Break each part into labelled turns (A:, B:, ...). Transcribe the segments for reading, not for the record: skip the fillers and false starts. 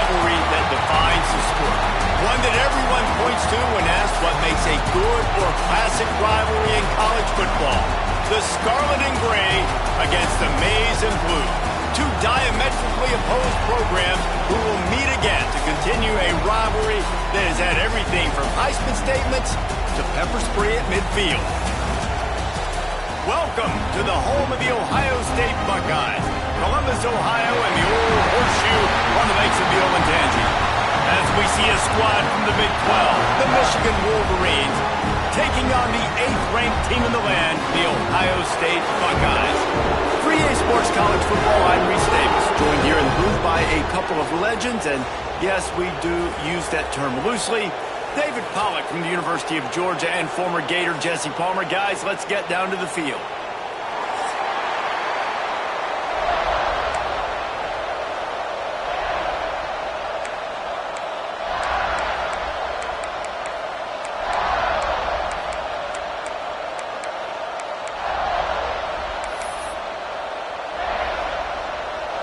A: rivalry that defines the sport. One that everyone points to when asked what makes a good or classic rivalry in college football. The Scarlet and Gray against the Maize and Blue. Two diametrically opposed programs who will meet again to continue a rivalry that has had everything from Heisman statements to pepper spray at midfield. Welcome to the home of the Ohio State Buckeyes, Columbus, Ohio, and the old horseshoe on the banks of the Olentangy. As we see a squad from the Big 12, the Michigan Wolverines, taking on the 8th-ranked team in the land, the Ohio State Buckeyes. For EA Sports College Football, I'm Reese Davis, joined here in the booth by a couple of legends, and yes, we do use that term loosely. David Pollack from the University of Georgia and former Gator Jesse Palmer. Guys, let's get down to the field.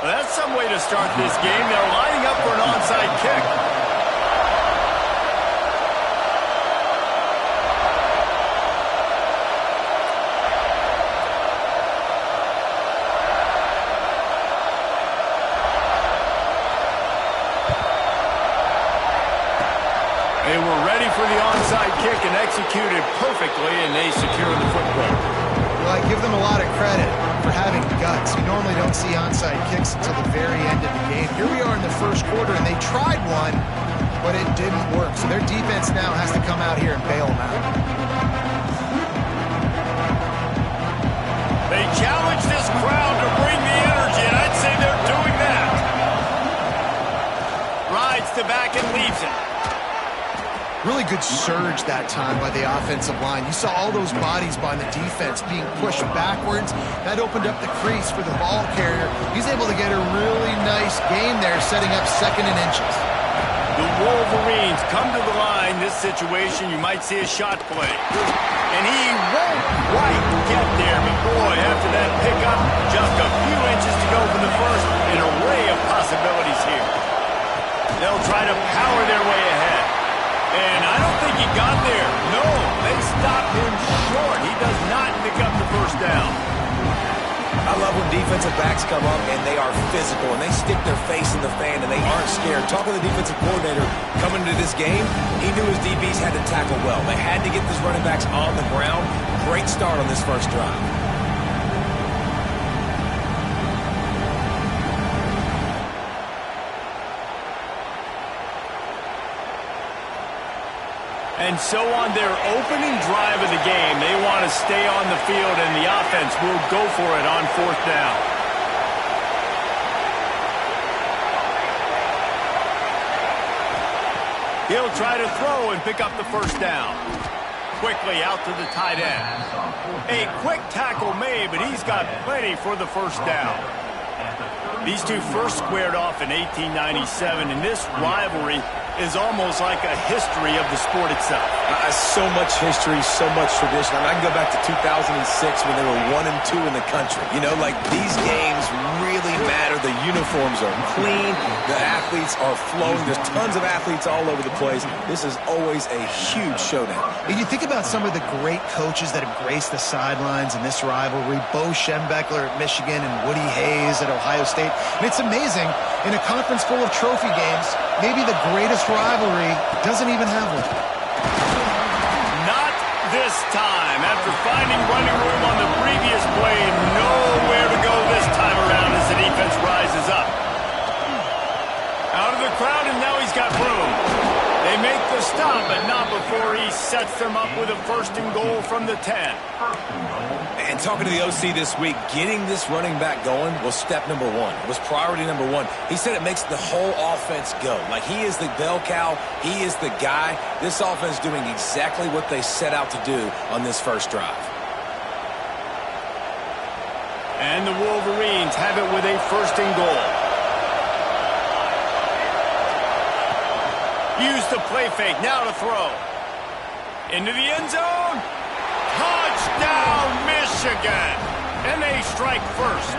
A: Well, that's some way to start this game. They're lining up for an onside kick. They were ready for the onside kick and executed perfectly, and they secured the football.
B: Well, I give them a lot of credit for having guts. You normally don't see onside kicks until the very end of the game. Here we are in the first quarter, and they tried one, but it didn't work. So their defense now has to come out here and bail them out.
A: They challenge this crowd to bring the energy, and I'd say they're doing that. Rides to back and leaves it.
B: Really good surge that time by the offensive line. You saw all those bodies by the defense being pushed backwards. That opened up the crease for the ball carrier. He's able to get a really nice gain there, setting up 2nd and inches.
A: The Wolverines come to the line. This situation, you might see a shot play. And he won't quite get there, but boy, after that pickup, just a few inches to go for the first. An array of possibilities here. They'll try to power their way ahead. And I don't think he got there. No, they stopped him short. He does not pick up the first down.
C: I love when defensive backs come up and they are physical and they stick their face in the fan and they aren't scared. Talking to the defensive coordinator coming into this game, he knew his DBs had to tackle well. They had to get these running backs on the ground. Great start on this first drive.
A: And so on their opening drive of the game, they want to stay on the field, and the offense will go for it on 4th down. He'll try to throw and pick up the first down. Quickly out to the tight end. A quick tackle made, but he's got plenty for the first down. These two first squared off in 1897, and this rivalry is almost like a history of the sport itself.
C: So much history, so much tradition. I can go back to 2006 when they were 1 and 2 in the country. You know, like these games really matter. The uniforms are clean. The athletes are flowing. There's tons of athletes all over the place. This is always a huge showdown.
B: And you think about some of the great coaches that have graced the sidelines in this rivalry. Bo Schembechler at Michigan and Woody Hayes at Ohio State. And it's amazing, in a conference full of trophy games, maybe the greatest rivalry doesn't even have one.
A: Not this time. After finding running room on the previous play, nowhere to go this time around as the defense rises up. Out of the crowd, and now he's got room. They make the stop, but not before he sets them up with a 1st and goal from the 10.
C: And talking to the OC this week, getting this running back going was step number 1. It was priority number 1. He said it makes the whole offense go. Like, he is the bell cow. He is the guy. This offense doing exactly what they set out to do on this first drive.
A: And the Wolverines have it with a 1st and goal. Use the play fake, now to throw. Into the end zone. Touchdown, Michigan! And they strike first.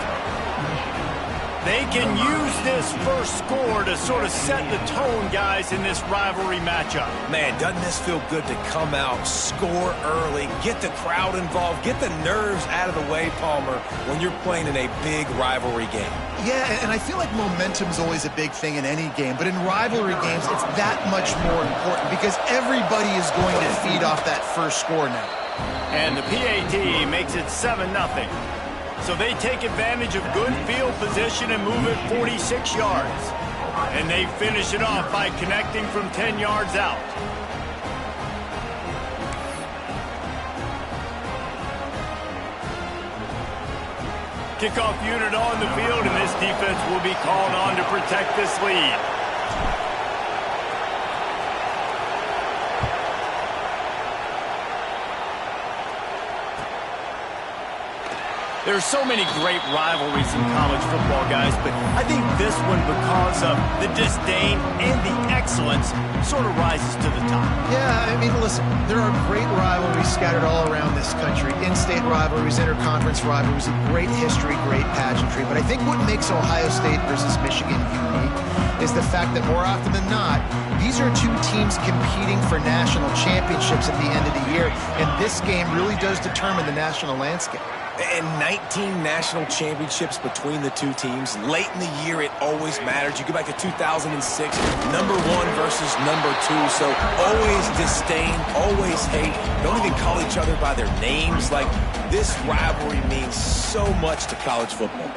A: They can use this first score to sort of set the tone, guys, in this rivalry matchup.
C: Man, doesn't this feel good to come out, score early, get the crowd involved, get the nerves out of the way, Palmer, when you're playing in a big rivalry game?
B: Yeah, and I feel like momentum's always a big thing in any game, but in rivalry games, it's that much more important because everybody is going to feed off that first score now.
A: And the PAT makes it 7-0. So they take advantage of good field position and move it 46 yards. And they finish it off by connecting from 10 yards out. Kickoff unit on the field, and this defense will be called on to protect this lead. There's so many great rivalries in college football, guys, but I think this one, because of the disdain and the excellence, sort of rises to the top.
B: Yeah, I mean, listen, there are great rivalries scattered all around this country. In-state rivalries, interconference rivalries, great history, great pageantry. But I think what makes Ohio State versus Michigan unique is the fact that more often than not, these are two teams competing for national championships at the end of the year, and this game really does determine the national landscape.
C: And 19 national championships between the two teams. Late in the year, it always matters. You go back to 2006, number 1 versus number 2. So always disdain, always hate. Don't even call each other by their names. Like, this rivalry means so much to college football.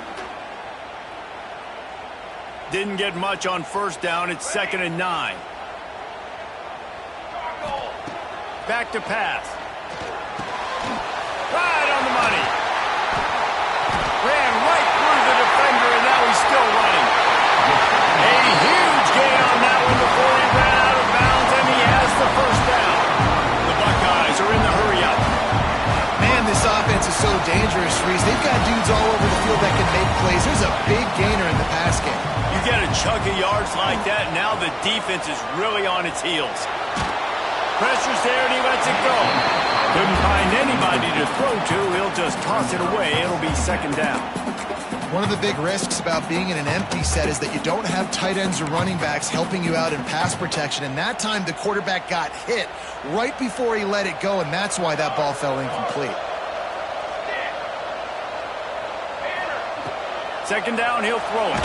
A: Didn't get much on first down. It's 2nd and 9. Back to pass. Right on the money. Ran right through the defender, and now he's still running. A huge gain on that one before he ran out of bounds, and he has the first down. The Buckeyes are in the hurry-up.
B: Man, this offense is so dangerous, Reese. They've got dudes all over the field that can make plays. There's a big gainer in the pass game.
A: You get a chunk of yards like that, now the defense is really on its heels. Pressure's there, and he lets it go. Couldn't find anybody to throw to. He'll just toss it away. It'll be 2nd down.
B: One of the big risks about being in an empty set is that you don't have tight ends or running backs helping you out in pass protection. And that time, the quarterback got hit right before he let it go, and that's why that ball fell incomplete.
A: 2nd down, he'll throw it.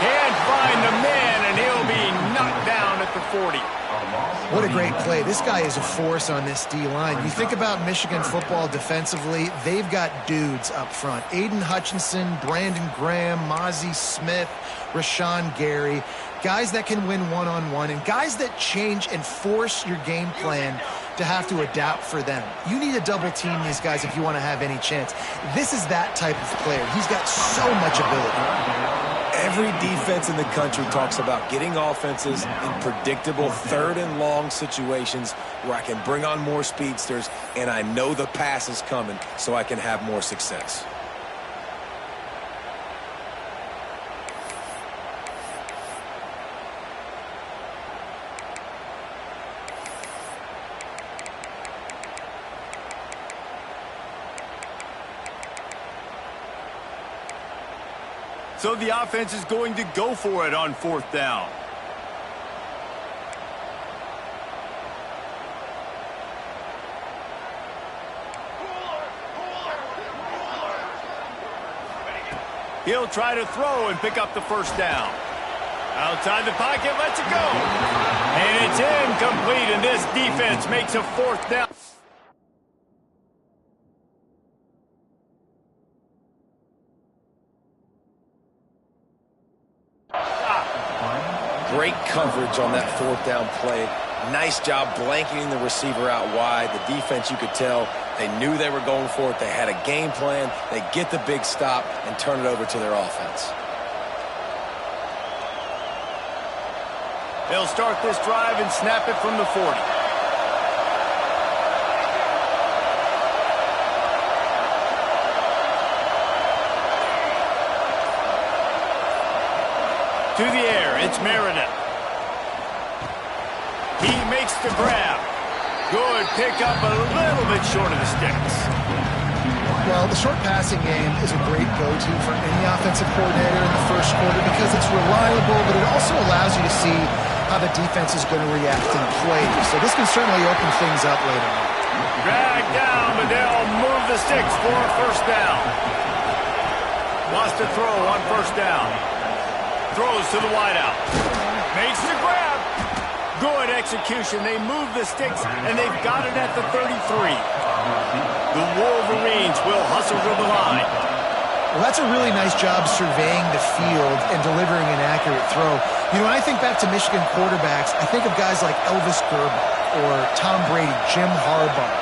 A: Can't find the man, and he'll be knocked down at the 40.
B: What a great play. This guy is a force on this D-line. You think about Michigan football defensively, they've got dudes up front. Aiden Hutchinson, Brandon Graham, Mozzie Smith, Rashawn Gary. Guys that can win one-on-one and guys that change and force your game plan to have to adapt for them. You need to double-team these guys if you want to have any chance. This is that type of player. He's got so much ability.
C: Every defense in the country talks about getting offenses in predictable 3rd and long situations where I can bring on more speedsters and I know the pass is coming so I can have more success.
A: So the offense is going to go for it on 4th down. He'll try to throw and pick up the 1st down. Outside the pocket, lets it go. And it's incomplete, and this defense makes a 4th down.
C: Great coverage on that 4th down play. Nice job blanketing the receiver out wide. The defense, you could tell, they knew they were going for it. They had a game plan. They get the big stop and turn it over to their offense.
A: They'll start this drive and snap it from the 40. To the air, it's Meredith. He makes the grab. Good pick up, a little bit short of the sticks.
B: Well, the short passing game is a great go-to for any offensive coordinator in the first quarter because it's reliable, but it also allows you to see how the defense is going to react in plays. So this can certainly open things up later on.
A: Drag down, but they'll move the sticks for a first down. Lost a throw on first down. Throws to the wideout. Makes the grab. Good execution. They move the sticks, and they've got it at the 33. The Wolverines will hustle to the line.
B: Well, that's a really nice job surveying the field and delivering an accurate throw. You know, when I think back to Michigan quarterbacks, I think of guys like Elvis Grbac or Tom Brady, Jim Harbaugh,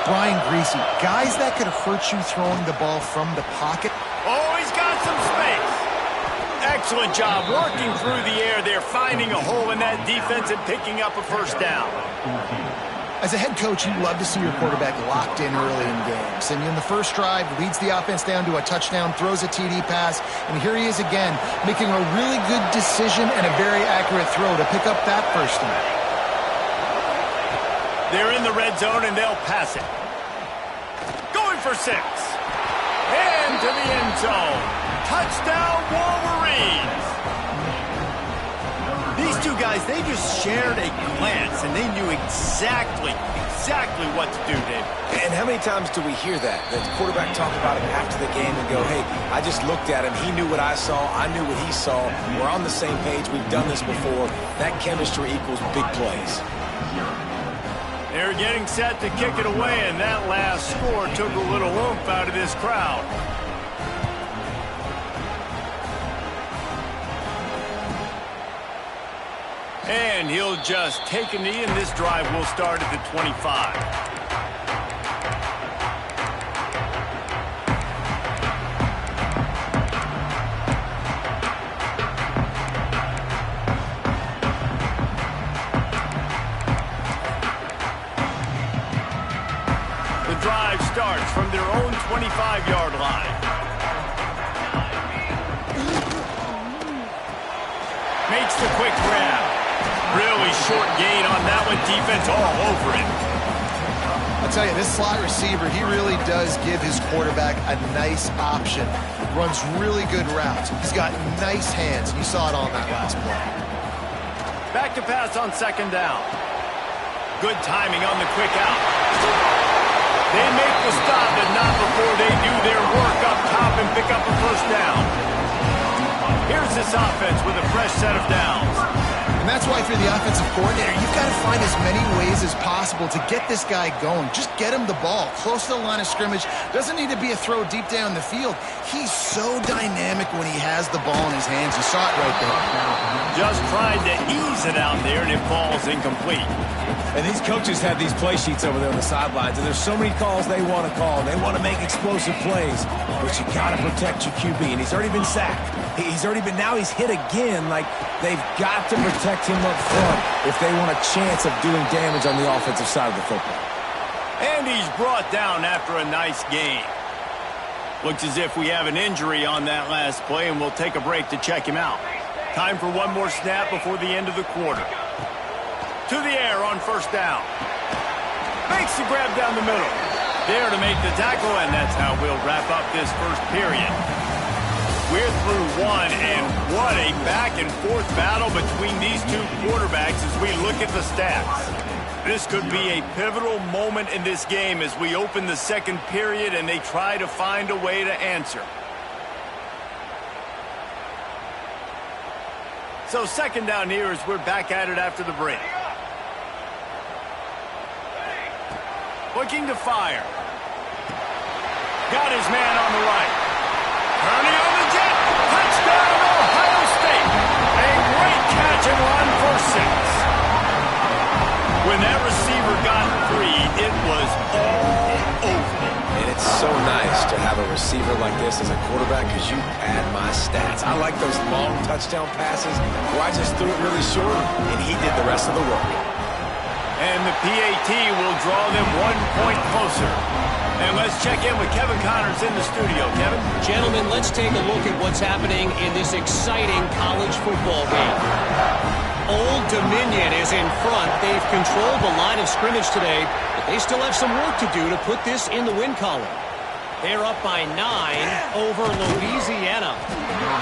B: Brian Griese, guys that could hurt you throwing the ball from the pocket.
A: Oh, he's got some space. Excellent job working through the air there, finding a hole in that defense and picking up a first down.
B: As a head coach, you love to see your quarterback locked in early in games. And in the first drive, leads the offense down to a touchdown, throws a TD pass, and here he is again, making a really good decision and a very accurate throw to pick up that first down.
A: They're in the red zone, and they'll pass it. Going for 6. And to the end zone. Touchdown, Wolverines. These two guys, they just shared a glance, and they knew exactly what to do, Dave.
C: And how many times do we hear that? The quarterback talk about it after the game and go, hey, I just looked at him. He knew what I saw. I knew what he saw. We're on the same page. We've done this before. That chemistry equals big plays.
A: They're getting set to kick it away, and that last score took a little oomph out of this crowd. And he'll just take a knee, and this drive will start at the 25. The drive starts from their own 25-yard line. Makes the quick grab. Really short gain on that one. Defense all over it.
B: I'll tell you, this slot receiver, he really does give his quarterback a nice option. Runs really good routes. He's got nice hands. You saw it on that last play.
A: Back to pass on second down. Good timing on the quick out. They make the stop, but not before they do their work up top and pick up a first down. Here's this offense with a fresh set of downs.
B: And that's why if you're the offensive coordinator, you've got to find as many ways as possible to get this guy going. Just get him the ball close to the line of scrimmage. Doesn't need to be a throw deep down the field. He's so dynamic when he has the ball in his hands. You saw it right there.
A: Just tried to ease it out there, and it falls incomplete.
C: And these coaches have these play sheets over there on the sidelines, and there's so many calls they want to call. They want to make explosive plays, but you got to protect your QB, and he's already been sacked. Now he's hit again. Like, they've got to protect him up front if they want a chance of doing damage on the offensive side of the football.
A: And he's brought down after a nice gain. Looks as if we have an injury on that last play, and we'll take a break to check him out. Time for one more snap before the end of the quarter. To the air on first down. Makes the grab down the middle. There to make the tackle, and that's how we'll wrap up this first period. We're through one, and what a back-and-forth battle between these two quarterbacks as we look at the stats. This could be a pivotal moment in this game as we open the second period and they try to find a way to answer. So second down here as we're back at it after the break. Looking to fire. Got his man on the right. Turning on the jet. Touchdown, Ohio State. A great catch and run for 6. When that receiver got free, it was all over.
C: And it's so nice to have a receiver like this as a quarterback because you pad my stats. I like those long touchdown passes where I just threw it really short and he did the rest of the work.
A: And the PAT will draw them 1 point closer. And let's check in with Kevin Connors in the studio. Kevin?
D: Gentlemen, let's take a look at what's happening in this exciting college football game. Old Dominion is in front. They've controlled the line of scrimmage today, but they still have some work to do to put this in the win column. They're up by 9 over Louisiana.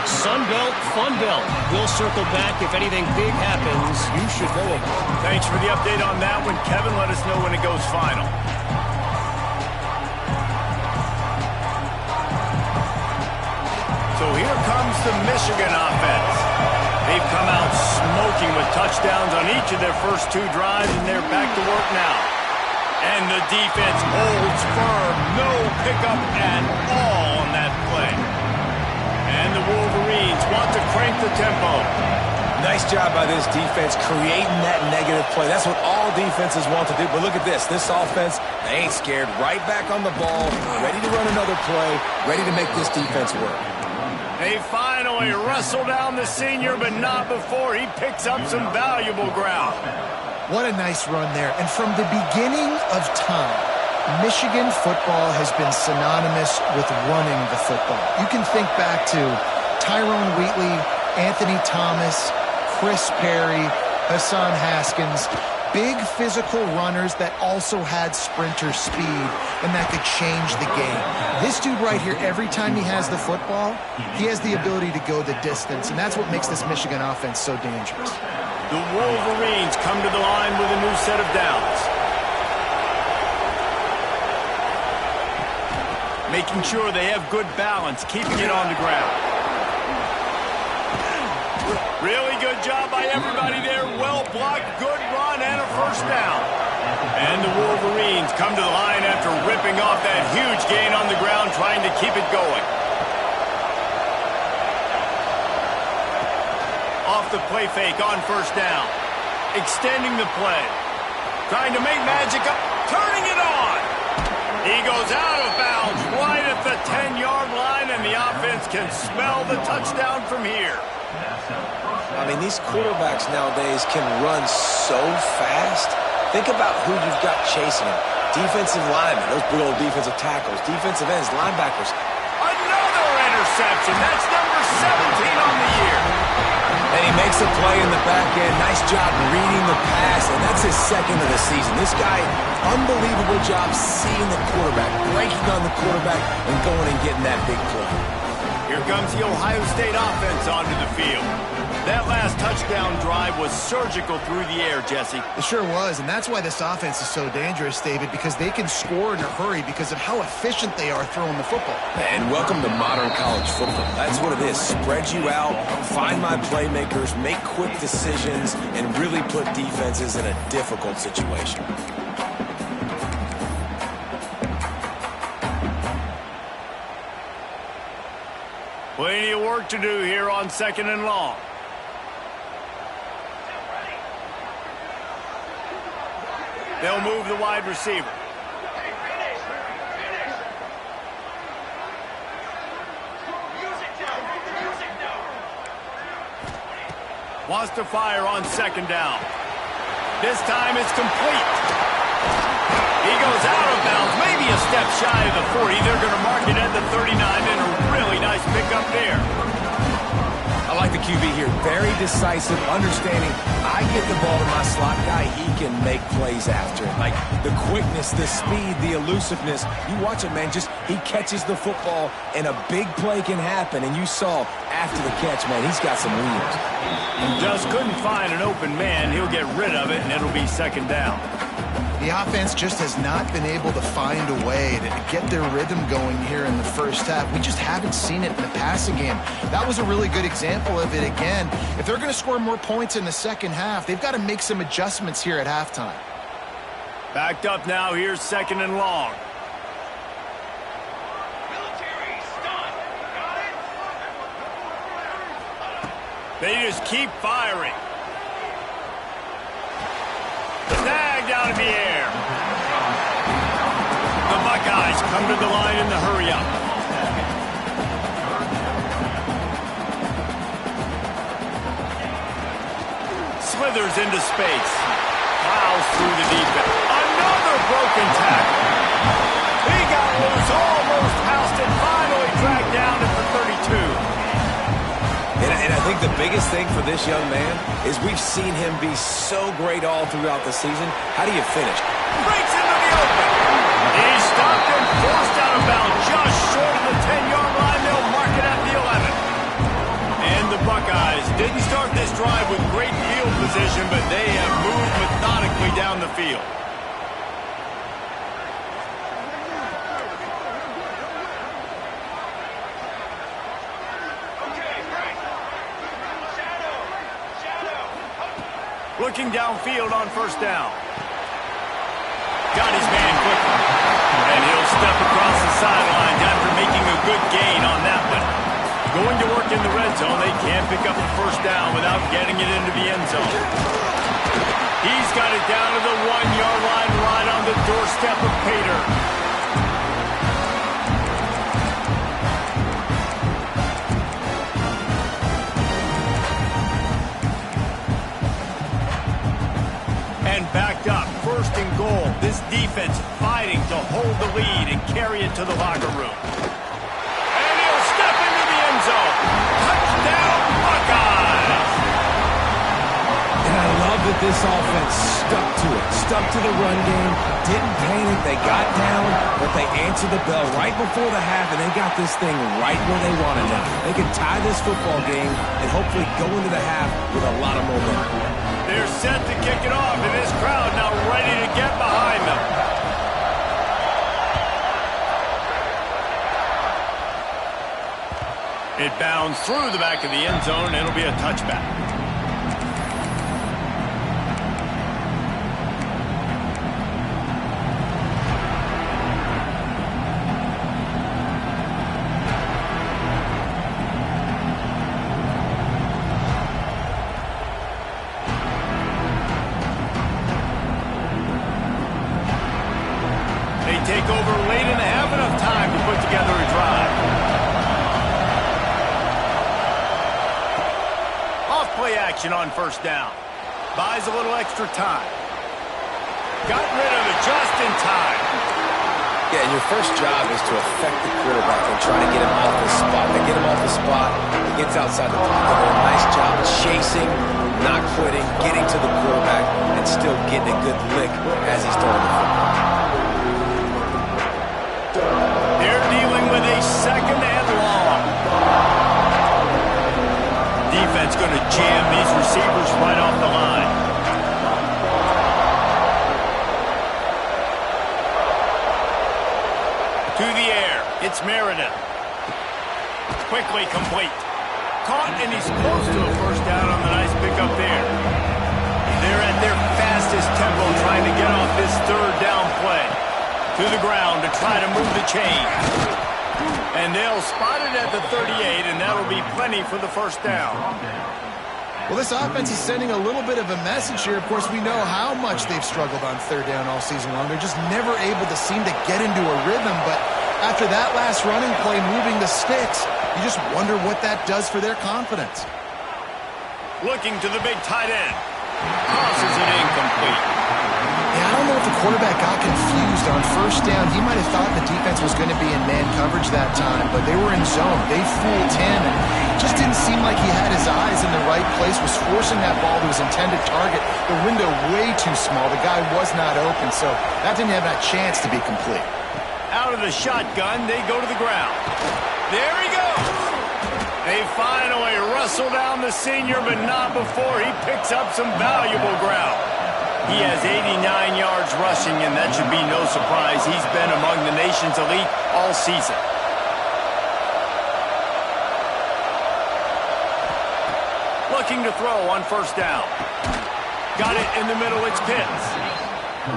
D: Sunbelt, Funbelt. We'll circle back if anything big happens. You should know it.
A: Thanks for the update on that one, Kevin. Let us know when it goes final. So here comes the Michigan offense. They've come out smoking with touchdowns on each of their first 2 drives, and they're back to work now. And the defense holds firm. No pickup at all on that play. And the Wolverines want to crank the tempo.
C: Nice job by this defense creating that negative play. That's what all defenses want to do. But look at this. This offense, they ain't scared. Right back on the ball, ready to run another play, ready to make this defense work.
A: They finally wrestle down the senior, but not before he picks up some valuable ground.
B: What a nice run there. And from the beginning of time, Michigan football has been synonymous with running the football. You can think back to Tyrone Wheatley, Anthony Thomas, Chris Perry, Hassan Haskins. Big physical runners that also had sprinter speed and that could change the game. This dude right here, every time he has the football, he has the ability to go the distance, and that's what makes this Michigan offense so dangerous.
A: The Wolverines come to the line with a new set of downs. Making sure they have good balance, keeping it on the ground. Really good job by everybody there. Well blocked, good run, and a first down. And the Wolverines come to the line after ripping off that huge gain on the ground, trying to keep it going. Off the play fake on first down. Extending the play. Trying to make magic up. Turning it on. He goes out of bounds right at the 10-yard line, and the offense can smell the touchdown from here.
C: I mean, these quarterbacks nowadays can run so fast. Think about who you've got chasing him. Defensive linemen, those big old defensive tackles, defensive ends, linebackers.
A: Another interception. That's number 17 on the year.
C: And he makes a play in the back end. Nice job reading the pass, and that's his second of the season. This guy, unbelievable job seeing the quarterback, breaking on the quarterback, and going and getting that big play.
A: Here comes the Ohio State offense onto the field. That last touchdown drive was surgical through the air, Jesse.
B: It sure was, and that's why this offense is so dangerous, David, because they can score in a hurry because of how efficient they are throwing the football.
C: And welcome to modern college football. That's what it is. Spread you out, find my playmakers, make quick decisions, and really put defenses in a difficult situation.
A: Plenty of work to do here on 2nd and long. They'll move the wide receiver. Wants to fire on 2nd down. This time it's complete. He goes out of bounds, maybe a step shy of the 40. They're going to mark it at the 39, and a really nice pickup there.
C: I like the QB here. Very decisive, understanding I get the ball to my slot guy, he can make plays after it. Like the quickness, the speed, the elusiveness. You watch it, man. Just he catches the football, and a big play can happen. And you saw after the catch, man, he's got some wheels.
A: Just couldn't find an open man. He'll get rid of it, and it'll be 2nd down.
B: The offense just has not been able to find a way to get their rhythm going here in the first half. We just haven't seen it in the passing game. That was a really good example of it again. If they're going to score more points in the second half, they've got to make some adjustments here at halftime.
A: Backed up now. Here's 2nd and long. They just keep firing. Snagged out of the air. The Buckeyes come to the line in the hurry-up. Slithers into space. Plows through the defense. Another broken tackle. He got loose, almost housed it, finally dragged down at the 32.
C: And I think the biggest thing for this young man is we've seen him be so great all throughout the season. How do you finish?
A: Breaks into the already open. He's stopped and forced out of bounds just short of the 10-yard line. They'll mark it at the 11. And the Buckeyes didn't start this drive with great field position, but they have moved methodically down the field. Looking downfield on first down. Got his man quickly. And he'll step across the sidelines after making a good gain on that one. Going to work in the red zone, they can't pick up the first down without getting it into the end zone. He's got it down to the 1-yard line right on the doorstep of Pater. And backed up, first and goal. This defense fighting to hold the lead and carry it to the locker room. And he'll step into the end zone. Touchdown, Buckeyes!
C: And I love that this offense stuck to it. Stuck to the run game. Didn't panic. They got down, but they answered the bell right before the half, and they got this thing right where they wanted now. They can tie this football game and hopefully go into the half with a lot of momentum.
A: They're set to kick it off, and this crowd now ready to get behind them. It bounds through the back of the end zone, and it'll be a touchback. Take over late in the half, enough time to put together a drive. Off play action on first down. Buys a little extra time. Got rid of it just in time.
C: Yeah, and your first job is to affect the quarterback and try to get him off the spot. They get him off the spot, he gets outside the pocket. They do a nice job chasing, not quitting, getting to the quarterback, and still getting a good lick as he's throwing the football.
A: They're dealing with a second and long. Defense going to jam these receivers right off the line. To the air. It's Meredith. Quickly complete. Caught, and he's close to a first down on the nice pickup there. They're at their fastest tempo trying to get off this third down play. To the ground to try to move the chain. And they'll spot it at the 38, and that'll be plenty for the first down.
B: Well, this offense is sending a little bit of a message here. Of course, we know how much they've struggled on third down all season long. They're just never able to seem to get into a rhythm. But after that last running play, moving the sticks, you just wonder what that does for their confidence.
A: Looking to the big tight end. Tosses it incomplete.
B: Yeah, I don't know if the quarterback got confused on first down. He might have thought the defense was going to be in man coverage that time, but they were in zone. They fooled him, and it just didn't seem like he had his eyes in the right place, was forcing that ball to his intended target. The window way too small. The guy was not open, so that didn't have that chance to be complete.
A: Out of the shotgun, they go to the ground. There he goes. They finally wrestle down the senior, but not before he picks up some valuable ground. He has 89 yards rushing, and that should be no surprise. He's been among the nation's elite all season. Looking to throw on first down. Got it in the middle. It's Pitts.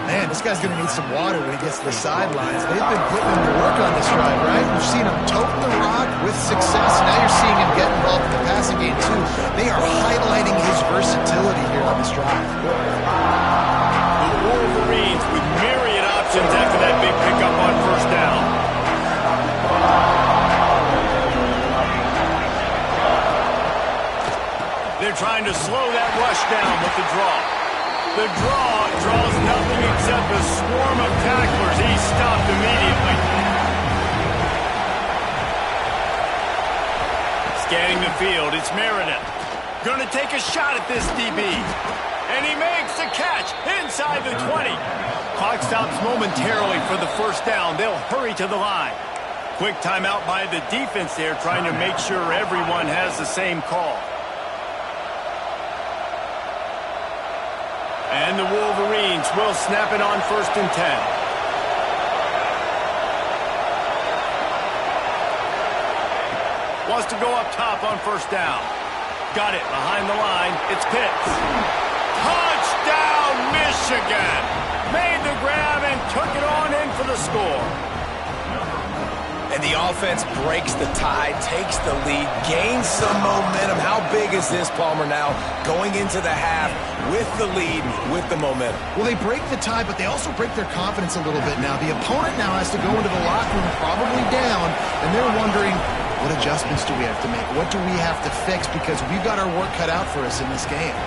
B: Man, this guy's going to need some water when he gets to the sidelines. They've been putting him to work on this drive, right? We've seen him toting the rock with success. Now you're seeing him get involved in the passing game, too. They are highlighting his versatility here on this drive.
A: The Wolverines with myriad options after that big pickup on first down. They're trying to slow that rush down with the draw. The draw draws nothing except a swarm of tacklers. He's stopped immediately. Scanning the field, it's Meredith. Going to take a shot at this DB. And he makes Makes a catch inside the 20. Clock stops momentarily for the first down. They'll hurry to the line. Quick timeout by the defense there, trying to make sure everyone has the same call. And the Wolverines will snap it on 1st and 10. Wants to go up top on 1st down. Got it behind the line. It's Pitts. Touchdown, Michigan! Made the grab and took it on in for the score.
C: And the offense breaks the tie, takes the lead, gains some momentum. How big is this, Palmer, now going into the half with the lead, with the momentum?
B: Well, they break the tie, but they also break their confidence a little bit now. The opponent now has to go into the locker room probably down, and they're wondering, what adjustments do we have to make? What do we have to fix? Because we've got our work cut out for us in this game.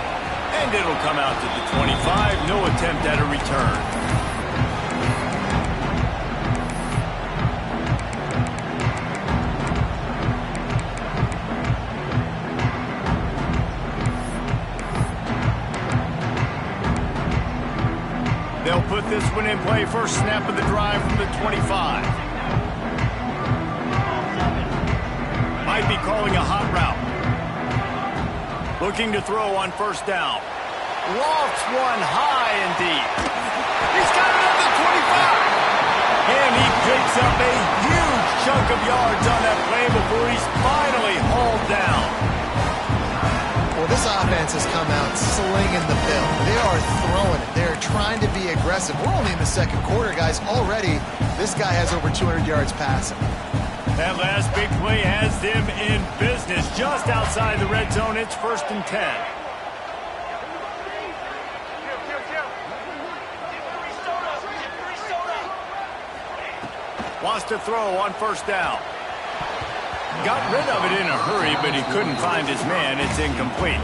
A: And it'll come out to the 25. No attempt at a return. They'll put this one in play. First snap of the drive from the 25. Might be calling a hot route. Looking to throw on 1st down. Lofts one high and deep. He's got it at the 25. And he picks up a huge chunk of yards on that play before he's finally hauled down.
B: Well, this offense has come out slinging the bill. They are throwing it. They're trying to be aggressive. We're only in the 2nd quarter, guys. Already, this guy has over 200 yards passing.
A: That last big play has them in business. Just outside the red zone, it's 1st and 10. Wants to throw on 1st down. Got rid of it in a hurry, but he couldn't find his man. It's incomplete.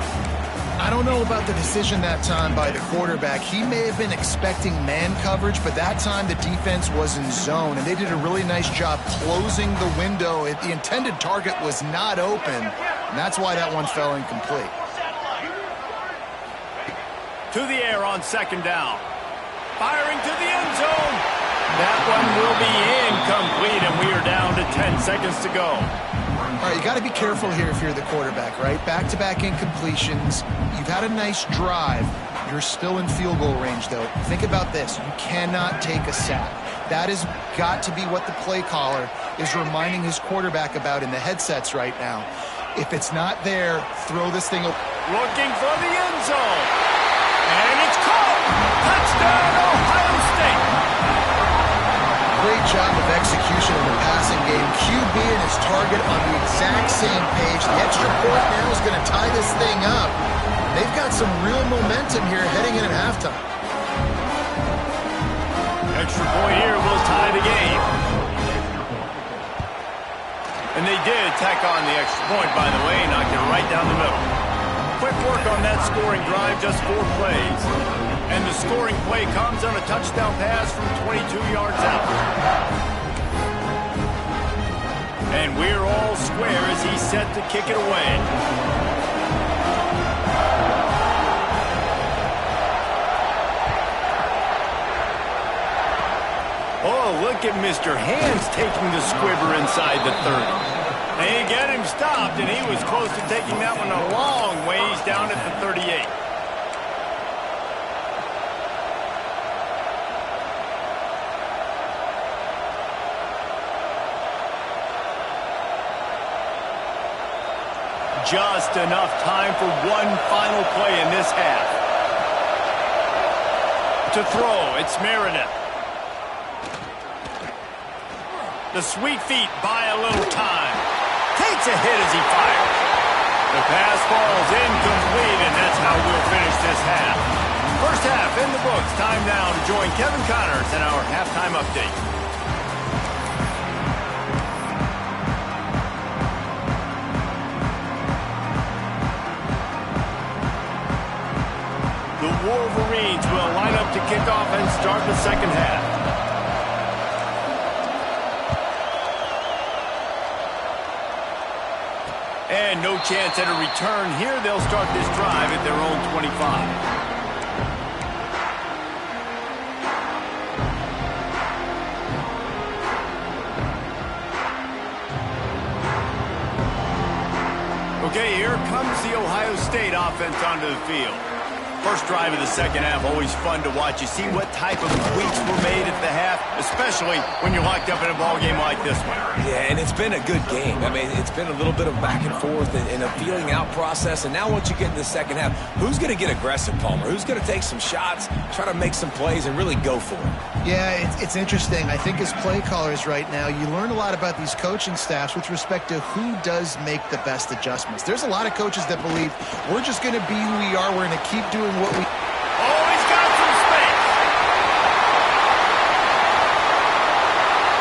B: I don't know about the decision that time by the quarterback. He may have been expecting man coverage, but that time the defense was in zone, and they did a really nice job closing the window. The intended target was not open, and that's why that one fell incomplete.
A: To the air on 2nd down. Firing to the end zone. That one will be incomplete, and we are down to 10 seconds to go.
B: All right, you got to be careful here if you're the quarterback, right? Back-to-back incompletions. You've had a nice drive. You're still in field goal range, though. Think about this. You cannot take a sack. That has got to be what the play caller is reminding his quarterback about in the headsets right now. If it's not there, throw this thing over.
A: Looking for the end zone. And it's caught. Touchdown, Ohio State.
B: Great job of execution in the passing game. QB and his target on the exact same page. The extra point now is going to tie this thing up. They've got some real momentum here heading in at halftime.
A: Extra point here will tie the game. And they did tack on the extra point, by the way, knocked it right down the middle. Quick work on that scoring drive, just 4 plays. And the scoring play comes on a touchdown pass from 22 yards out. And we're all square as he's set to kick it away. Oh, look at Mr. Hands taking the squibber inside the 30. They get him stopped, and he was close to taking that one a long ways down at the 38. Just enough time for one final play in this half. To throw, it's Meredith. The sweet feet buy a little time. Takes a hit as he fires. The pass falls incomplete, and that's how we'll finish this half. First half in the books. Time now to join Kevin Connors in our halftime update. The Wolverines will line up to kick off and start the second half. And no chance at a return here. They'll start this drive at their own 25. State offense onto the field. First drive of the second half, always fun to watch. You see what type of tweaks were made at the half, especially when you're locked up in a ball game like this one.
C: Yeah, and it's been a good game. I mean, it's been a little bit of back and forth and a feeling out process. And now once you get in the second half, who's going to get aggressive, Palmer? Who's going to take some shots, try to make some plays, and really go for it?
B: Yeah, it's interesting. I think as play callers right now, you learn a lot about these coaching staffs with respect to who does make the best adjustments. There's a lot of coaches that believe we're just going to be who we are. We're going to keep doing what we...
A: Oh, he's got some space.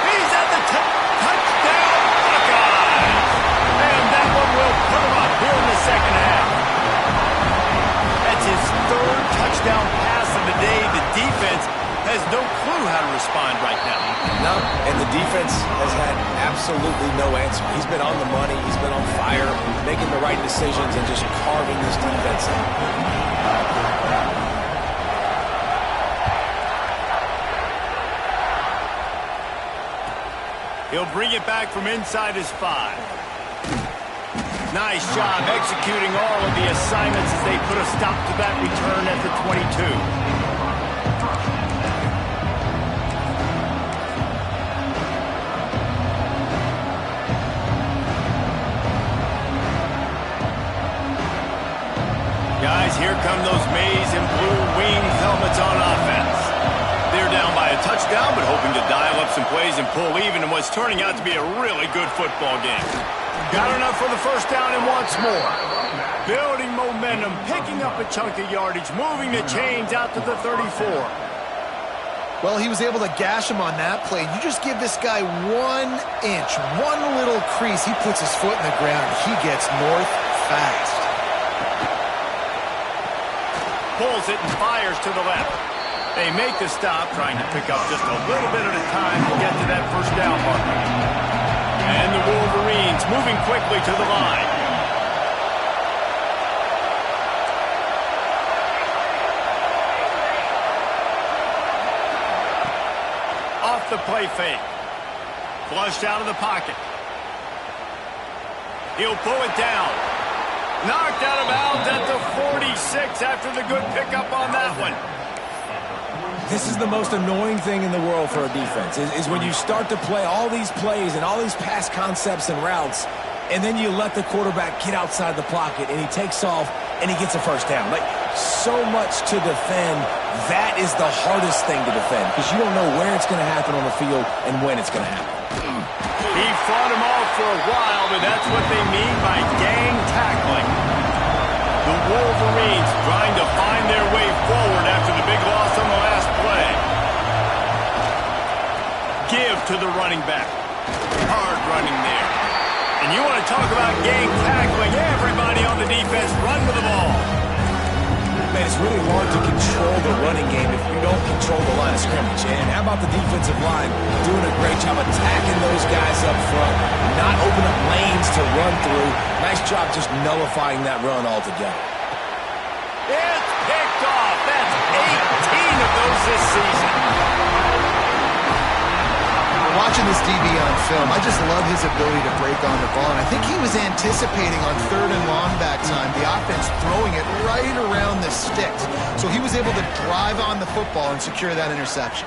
A: He's at the touchdown Buckeyes. And that one will put him up here in the second half. That's his third touchdown pass of the day. The defense has no clue how to respond right now.
C: No, and the defense has had absolutely no answer. He's been on the money. He's been on fire, making the right decisions and just carving this defense up.
A: He'll bring it back from inside his 5. Nice job executing all of the assignments as they put a stop to that return at the 22. Guys, here come those maize and blue winged helmets on offense. They're down by a touchdown, but hoping to dial up some plays and pull even in what's turning out to be a really good football game. Got enough for the first down and wants more. Building momentum, picking up a chunk of yardage, moving the chains out to the 34.
B: Well, he was able to gash him on that play. You just give this guy 1 inch, one little crease. He puts his foot in the ground. He gets north fast.
A: Pulls it and fires to the left. They make the stop, trying to pick up just a little bit at a time to get to that first down mark. And the Wolverines moving quickly to the line. Off the play fake. Flushed out of the pocket. He'll pull it down. Knocked out of bounds at the 46 after the good pickup on that one.
C: This is the most annoying thing in the world for a defense, is when you start to play all these plays and all these pass concepts and routes, and then you let the quarterback get outside the pocket, and he takes off, and he gets a first down. Like, so much to defend. That is the hardest thing to defend, because you don't know where it's going to happen on the field and when it's going to happen.
A: He fought him off for a while, but that's what they mean by gang tackling. The Wolverines trying to find their way forward after the big loss on the last play. Give to the running back. Hard running there. And you want to talk about gang tackling. Everybody on the defense run with the ball.
C: Man, it's really hard to control the running game if you don't control the line of scrimmage. And how about the defensive line doing a great job attacking those guys up front, not opening up lanes to run through. Nice job just nullifying that run altogether.
A: It's picked off. That's 18 of those this season.
B: Watching this DB on film, I just love his ability to break on the ball. And I think he was anticipating on 3rd and long back time, the offense throwing it right around the sticks. So he was able to drive on the football and secure that interception.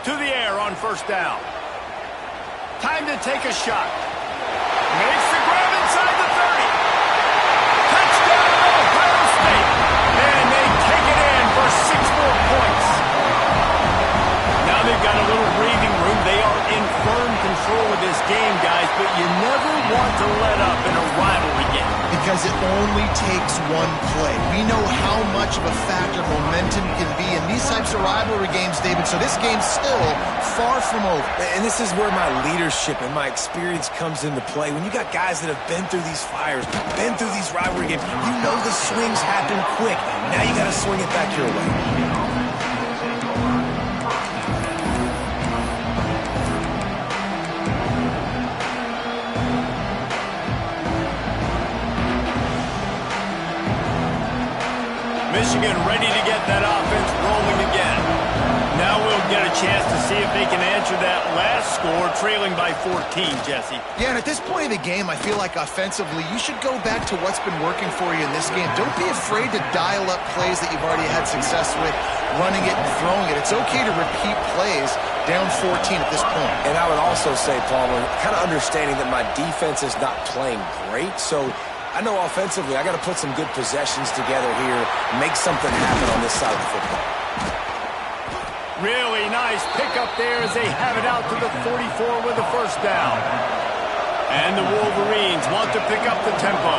A: To the air on first down. Time to take a shot. Makes the grab inside the 30. Touchdown, Ohio State. And they take it in for 6 more points. Now they've got a little breathing room. They are in firm control of this game, guys, but you never want to let up in a rivalry game.
B: Because it only takes one play. We know how much of a factor momentum can be in these types of rivalry games, David, so this game's still far from over.
C: And this is where my leadership and my experience comes into play. When you got guys that have been through these fires, been through these rivalry games, you know the swings happen quick. Now you got to swing it back your way.
A: Michigan ready to get that offense rolling again. Now we'll get a chance to see if they can answer that last score, trailing by 14, Jesse.
B: Yeah, and at this point of the game, I feel like offensively, you should go back to what's been working for you in this game. Don't be afraid to dial up plays that you've already had success with, running it and throwing it. It's okay to repeat plays down 14 at this point.
C: And I would also say, Palmer, kind of understanding that my defense is not playing great, so I know offensively I got to put some good possessions together here, make something happen on this side of the football.
A: Really nice pickup there as they have it out to the 44 with a first down. And the Wolverines want to pick up the tempo.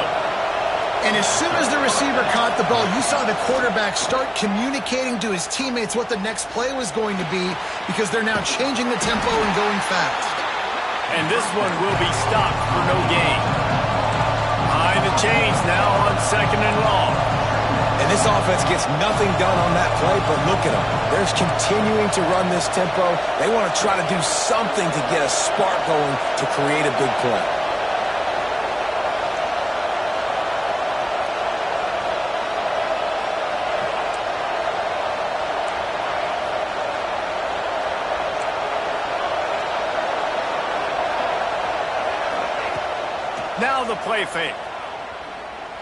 B: And as soon as the receiver caught the ball, you saw the quarterback start communicating to his teammates what the next play was going to be, because they're now changing the tempo and going fast.
A: And this one will be stopped for no gain. Behind the chains now on 2nd and long.
C: And this offense gets nothing done on that play, but look at them. They're continuing to run this tempo. They want to try to do something to get a spark going to create a big play.
A: Now the play fake.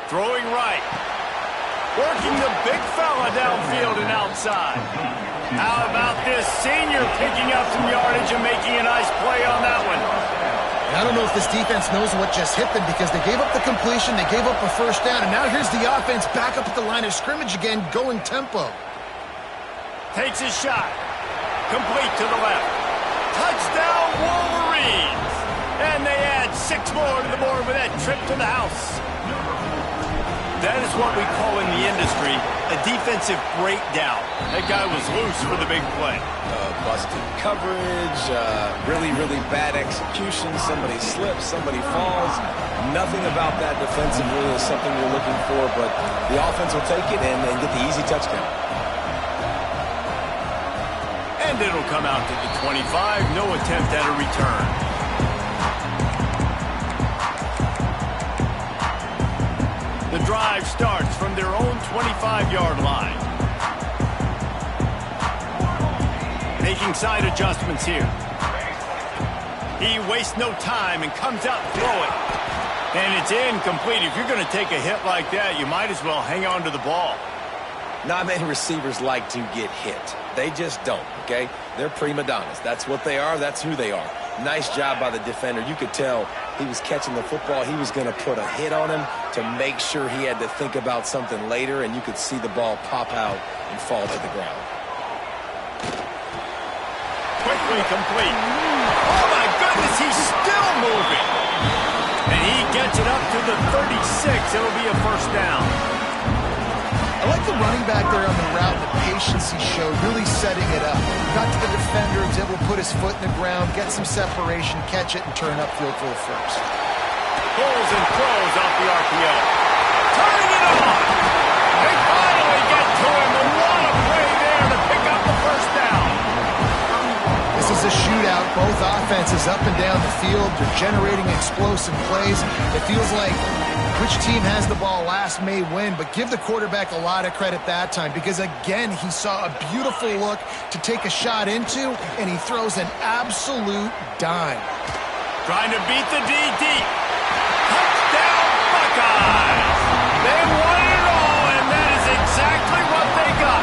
A: Throwing right. Working the big fella downfield and outside. How about this senior picking up some yardage and making a nice play on that one?
B: I don't know if this defense knows what just hit them, because they gave up the completion, they gave up a first down, and now here's the offense back up at the line of scrimmage again, going tempo.
A: Takes his shot. Complete to the left. Touchdown Wolverines! And they add 6 more to the board with that trip to the house. That is what we call in the industry a defensive breakdown. That guy was loose for the big play.
C: Busted coverage, really, really bad execution. Somebody slips, somebody falls. Nothing about that defensively is something you're looking for, but the offense will take it and get the easy touchdown.
A: And it'll come out to the 25. No attempt at a return. The drive starts from their own 25-yard line. Making side adjustments here. He wastes no time and comes out throwing. And it's incomplete. If you're going to take a hit like that, you might as well hang on to the ball.
C: Not many receivers like to get hit. They just don't, okay? They're prima donnas. That's what they are. That's who they are. Nice job by the defender. You could tell he was catching the football. He was going to put a hit on him to make sure he had to think about something later, and you could see the ball pop out and fall to the ground.
A: Quickly complete. Oh, my goodness, he's still moving. And he gets it up to the 36. It'll be a first down.
B: I like the running back there on the route, the patience he showed, really setting it up. Got to the defender, was able to put his foot in the ground, get some separation, catch it, and turn upfield for the first.
A: Pulls and throws off the RPO. Turning it on. They finally get to him, and what a play there to pick up the first down.
B: This is a shootout. Both offenses up and down the field. They're generating explosive plays. It feels like which team has the ball last may win, but give the quarterback a lot of credit that time, because again, he saw a beautiful look to take a shot into, and he throws an absolute dime.
A: Trying to beat the D deep. Touchdown Buckeyes! They won it all, and that is exactly what they got.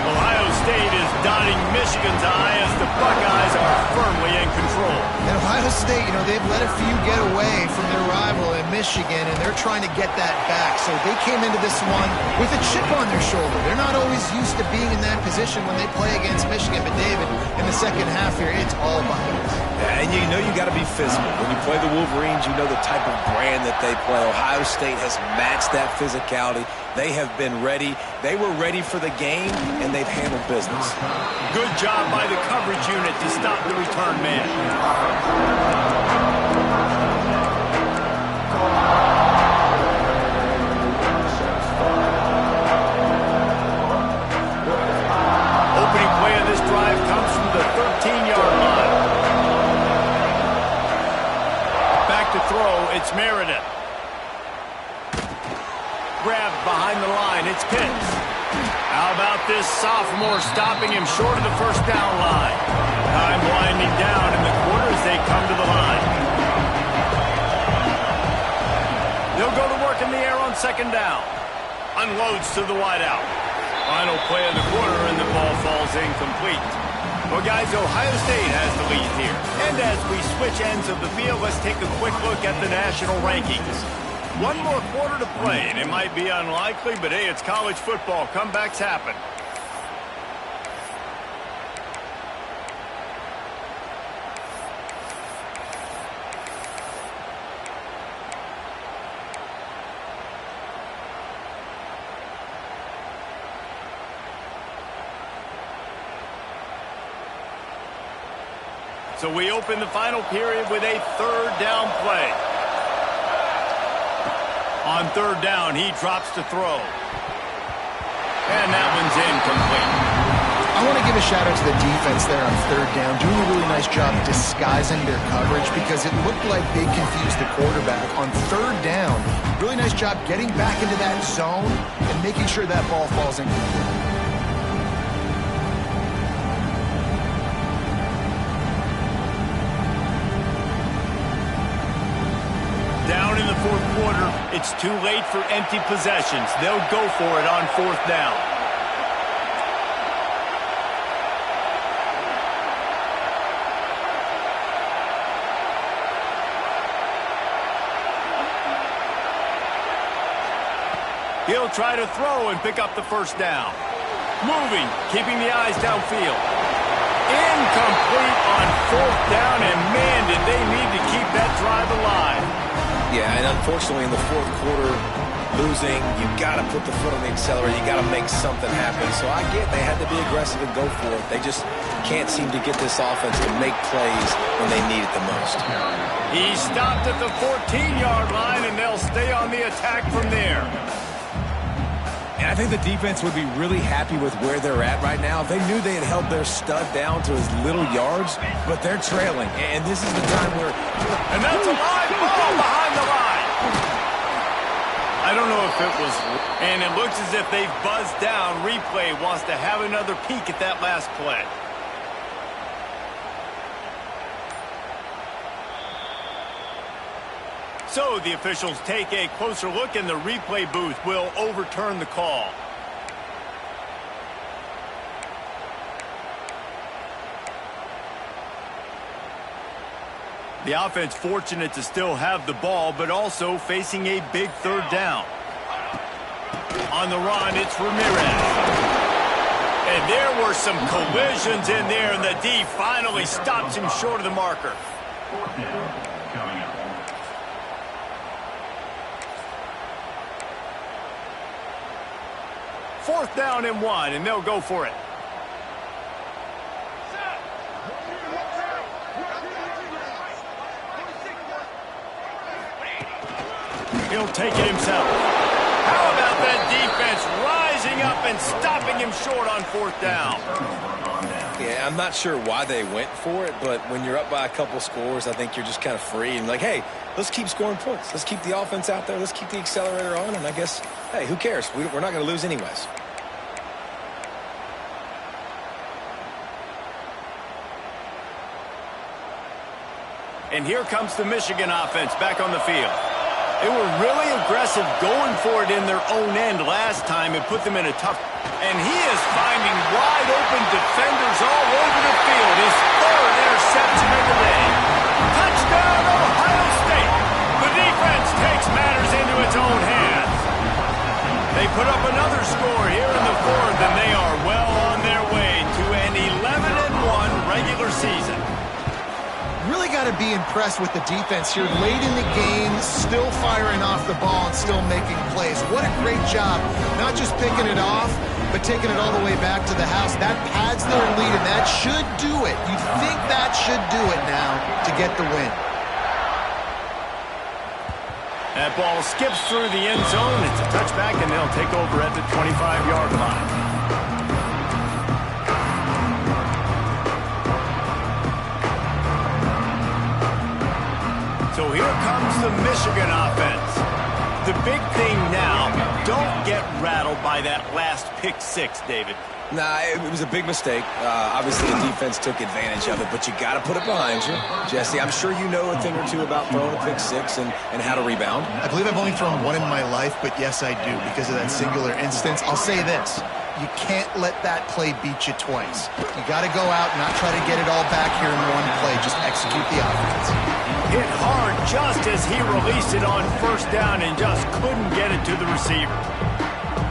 A: Ohio State is dotting Michigan's eye as the Buckeyes are firmly in control.
B: And Ohio State, they've let a few get away from their rival in Michigan, and they're trying to get that back. So they came into this one with a chip on their shoulder. They're not always used to being in that position when they play against Michigan. But, David, in the second half here, it's all Buckeyes.
C: And you know you got to be physical. When you play the Wolverines, you know the type of brand that they play. Ohio State has matched that physicality. They have been ready. They were ready for the game, and they've handled business.
A: Good job by the coverage unit to stop the return man. Opening play of this drive comes from the 13-yard line. Back to throw, it's Meredith. Grabbed behind the line, it's Pitts. How about about this sophomore stopping him short of the first down line. Time winding down in the quarter as they come to the line. They'll go to work in the air on second down. Unloads to the wideout. Final play of the quarter, and the ball falls incomplete. Well, guys, Ohio State has the lead here. And as we switch ends of the field, let's take a quick look at the national rankings. One more quarter to play, and it might be unlikely, but hey, it's college football. Comebacks happen. So we open the final period with a third down play. On third down, he drops to throw. And that one's incomplete.
B: I want to give a shout out to the defense there on third down, doing a really nice job disguising their coverage because it looked like they confused the quarterback. On third down, really nice job getting back into that zone and making sure that ball falls incomplete.
A: Down in the fourth quarter, it's too late for empty possessions. They'll go for it on fourth down. He'll try to throw and pick up the first down. Moving, keeping the eyes downfield. Incomplete on fourth down, and man, did they need to keep that drive alive.
C: Yeah, and unfortunately in the fourth quarter, losing, you got to put the foot on the accelerator. You got to make something happen. So I get they had to be aggressive and go for it. They just can't seem to get this offense to make plays when they need it the most.
A: He stopped at the 14-yard line, and they'll stay on the attack from there.
C: And I think the defense would be really happy with where they're at right now. If they knew they had held their stud down to his little yards, but they're trailing. And this is the time where...
A: And that's a live ball behind the line. I don't know if it was... And it looks as if they've buzzed down. Replay wants to have another peek at that last play. So the officials take a closer look, and the replay booth will overturn the call. The offense fortunate to still have the ball, but also facing a big third down. On the run, it's Ramirez. And there were some collisions in there, and the D finally stops him short of the marker. Fourth down and 1, and they'll go for it. He'll take it himself. How about that defense rising up and stopping him short on fourth down?
C: Yeah, I'm not sure why they went for it, but when you're up by a couple scores, I think you're just kind of free and like, hey, let's keep scoring points. Let's keep the offense out there. Let's keep the accelerator on, and I guess, hey, who cares? We're not going to lose anyways.
A: And here comes the Michigan offense back on the field. They were really aggressive going for it in their own end last time. It put them in a tough... And he is finding wide open defenders all over the field. His third interception of the day. Touchdown, Ohio State. The defense takes matters into its own hands. They put up another score here in the fourth, and they are well on their way to an 11-1 regular season.
B: Really got to be impressed with the defense here. Late in the game, still firing off the ball and still making plays. What a great job. Not just picking it off, but taking it all the way back to the house. That pads their lead, and that should do it. You'd think that should do it now to get the win.
A: That ball skips through the end zone. It's a touchback, and they'll take over at the 25-yard line. So here comes the Michigan offense. The big thing now don't get rattled by that last pick six, David.
C: Nah, it was a big mistake. Obviously, the defense took advantage of it, but you got to put it behind you. Jesse, I'm sure you know a thing or two about throwing a pick six and how to rebound.
B: I believe I've only thrown one in my life, but yes, I do, because of that singular instance. I'll say this. You can't let that play beat you twice. You got to go out and not try to get it all back here in one play. Just execute the offense.
A: Hit hard just as he released it on first down and just couldn't get it to the receiver.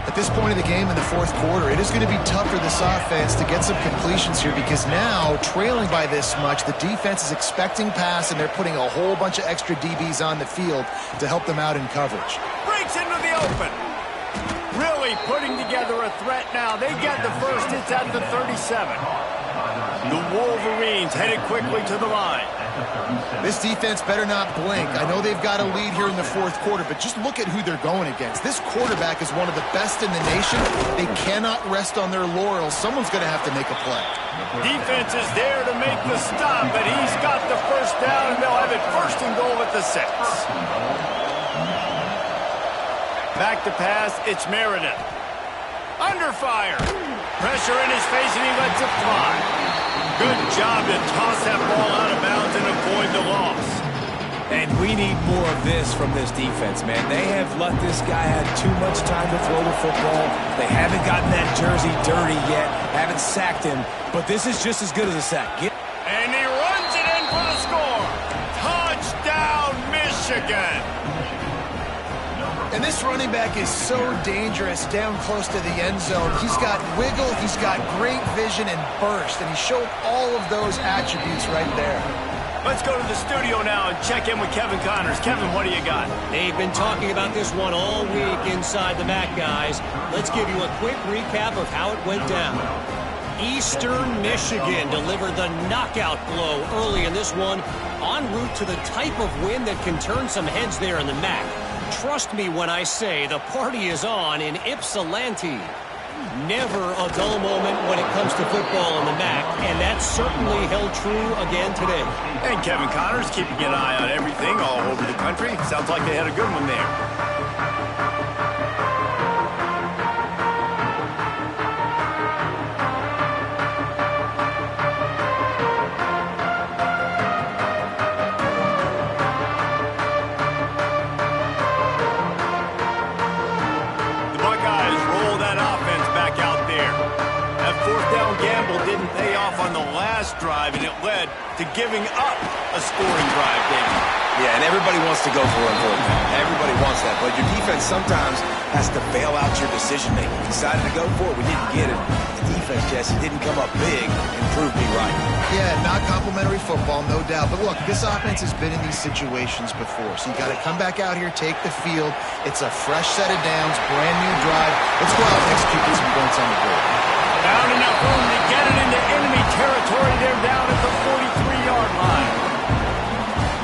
B: At this point of the game in the fourth quarter, it is going to be tough for this offense to get some completions here because now, trailing by this much, the defense is expecting pass and they're putting a whole bunch of extra DBs on the field to help them out in coverage.
A: Breaks into the open. Really putting together a threat now. They get the first. It's at the 37. The Wolverines headed quickly to the line.
B: This defense better not blink. I know they've got a lead here in the fourth quarter, but just look at who they're going against. This quarterback is one of the best in the nation. They cannot rest on their laurels. Someone's going to have to make a play.
A: Defense is there to make the stop, but he's got the first down, and they'll have it first and goal at the 6. Back to pass, it's Meredith. Under fire. Pressure in his face, and he lets it fly. Good job to toss that ball out of bounds and avoid the loss.
C: And we need more of this from this defense, man. They have let this guy have too much time to throw the football. They haven't gotten that jersey dirty yet, haven't sacked him, but this is just as good as a sack.
A: And he runs it in for the score. Touchdown, Michigan.
B: And this running back is so dangerous down close to the end zone. He's got wiggle, he's got great vision and burst, and he showed all of those attributes right there.
A: Let's go to the studio now and check in with Kevin Connors. Kevin, what do you got?
D: They've been talking about this one all week inside the MAC, guys. Let's give you a quick recap of how it went down. Eastern Michigan delivered the knockout blow early in this one, en route to the type of win that can turn some heads there in the MAC. Trust me when I say the party is on in Ypsilanti. Never a dull moment when it comes to football in the MAC, and that certainly held true again today.
A: And Kevin Connors keeping an eye on everything all over the country. Sounds like they had a good one there. Drive, and it led to giving up a scoring drive, David.
C: Yeah, and everybody wants to go for it. Everybody wants that, but your defense sometimes has to bail out your decision-making. We decided to go for it. We didn't get it. The defense, Jesse, didn't come up big and prove me right.
B: Yeah, not complimentary football, no doubt. But look, this offense has been in these situations before, so you got to come back out here, take the field. It's a fresh set of downs, brand new drive. Let's go out and execute some points on the board.
A: Found enough room to get it into enemy territory. They're down at the 43-yard line.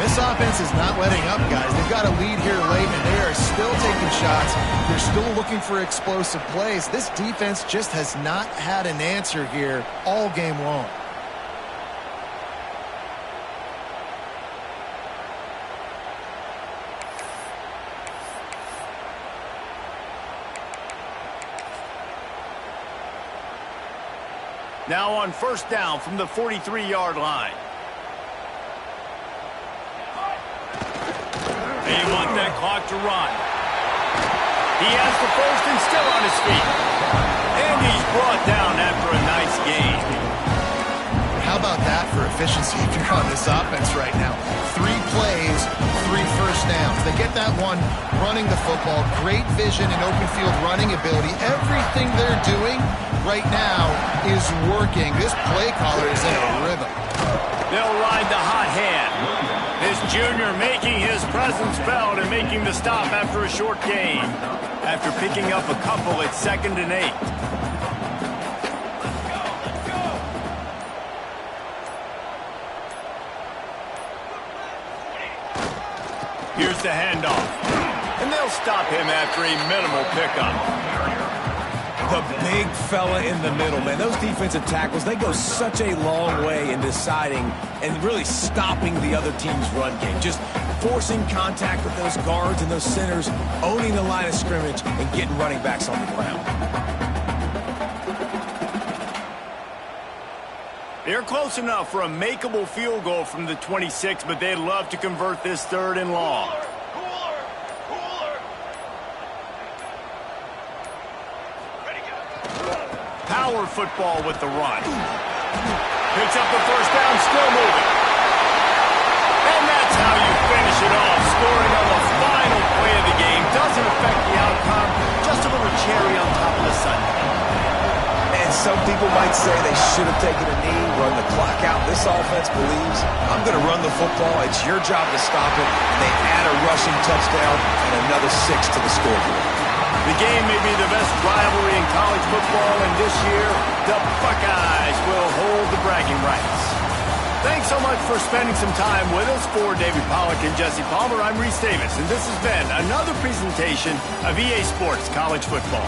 B: This offense is not letting up, guys. They've got a lead here late, and they are still taking shots. They're still looking for explosive plays. This defense just has not had an answer here all game long.
A: Now on first down from the 43-yard line. They want that clock to run. He has the first and still on his feet. And he's brought down after a nice gain.
B: How about that for efficiency if you're on this offense right now? 3 plays, 3 first downs. They get that one running the football, great vision and open field running ability. Everything they're doing right now is working. This play caller is in a rhythm.
A: They'll ride the hot hand. This junior making his presence felt and making the stop after a short gain. After picking up a couple at 2nd and 8. Here's the handoff. And they'll stop him after a minimal pickup.
C: The big fella in the middle, man. Those defensive tackles, they go such a long way in deciding and really stopping the other team's run game. Just forcing contact with those guards and those centers, owning the line of scrimmage, and getting running backs on the ground.
A: They're close enough for a makeable field goal from the 26, but they'd love to convert this 3rd and long. Power football with the run. Picks up the first down, still moving. And that's how you finish it off. Scoring on the final play of the game doesn't affect the outcome. Just a little cherry on top of the Sunday.
C: And some people might say they should have taken a knee, run the clock out. This offense believes, I'm going to run the football. It's your job to stop it. And they add a rushing touchdown and another 6 to the scoreboard.
A: The game may be the best rivalry in college football, and this year, the Buckeyes will hold the bragging rights. Thanks so much for spending some time with us. For David Pollack and Jesse Palmer, I'm Reese Davis, and this has been another presentation of EA Sports College Football.